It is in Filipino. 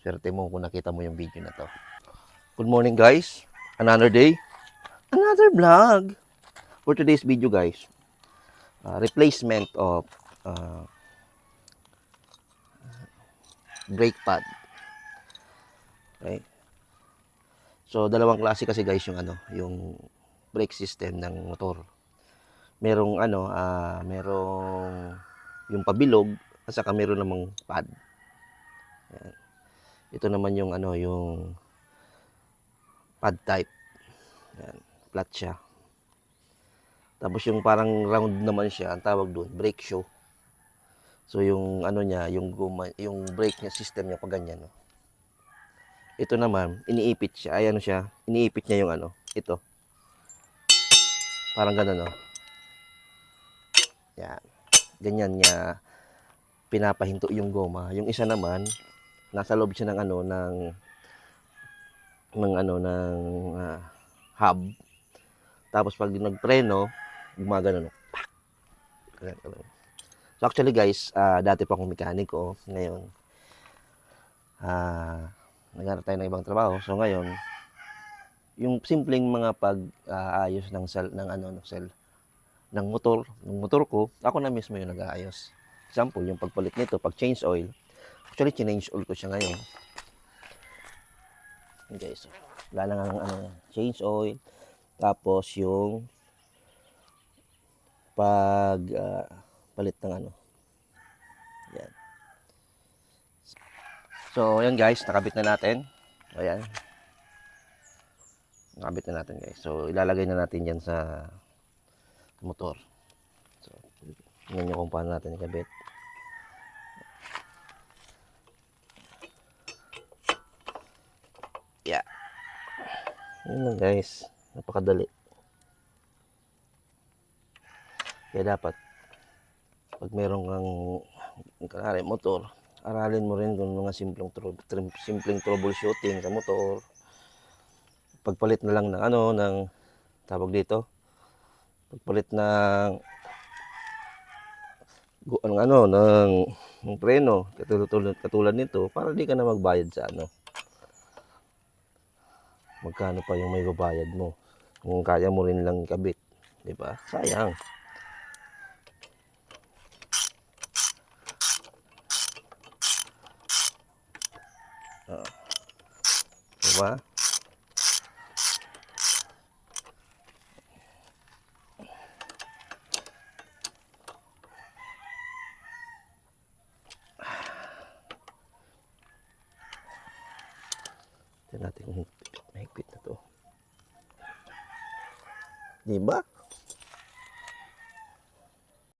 Swerte mo kung nakita mo yung video na to. Good morning guys. Another day. Another vlog. For today's video guys. Replacement of brake pad. Okay. So dalawang klase kasi guys yung brake system ng motor. Merong merong yung pabilog at saka meron namang pad. Yan. Ito naman yung yung pad type. Yan, flat siya. Tapos yung parang round naman siya, ang tawag doon, brake shoe. So yung niya, yung guma, yung brake niya, system niya pag ganyan, no. Ito naman, iniipit siya. Ay siya, iniipit niya yung ito. Parang gano'n, no. Yan. Ganyan niya pinapahinto yung goma. Yung isa naman, nasa loob siya ng hub. Tapos pag nagpreno, gumagano, no. So actually guys, dati pa akong mekaniko. Ngayon, naghanap tayo ng ibang trabaho. So ngayon, yung simpleng mga pag-aayos ng motor ko, ako na mismo yung nag-aayos. Example, yung pagpalit nito, pag change oil. Actually, change oil ko siya ngayon. Okay, so wala lang change oil. Tapos yung palit ng yan. So, ayan guys, nakabit na natin. Ayan. Nakabit na natin guys. So, ilalagay na natin yan sa motor. So, tingnan nyo kung paano natin ikabit. Yeah. Yun lang guys. Napakadali. Kaya dapat, pag meron kang motor, aralin mo rin kung mga simpleng troubleshooting sa motor. Pagpalit na lang ng tawag dito. Pagpalit ng ng preno, katulad nito, para di ka na magbayad sa magkano pa yung may babayad mo. Kung kaya mo rin lang ikabit, di ba? Sayang. Diba? Tignan natin kung mahigpit na to. Diba?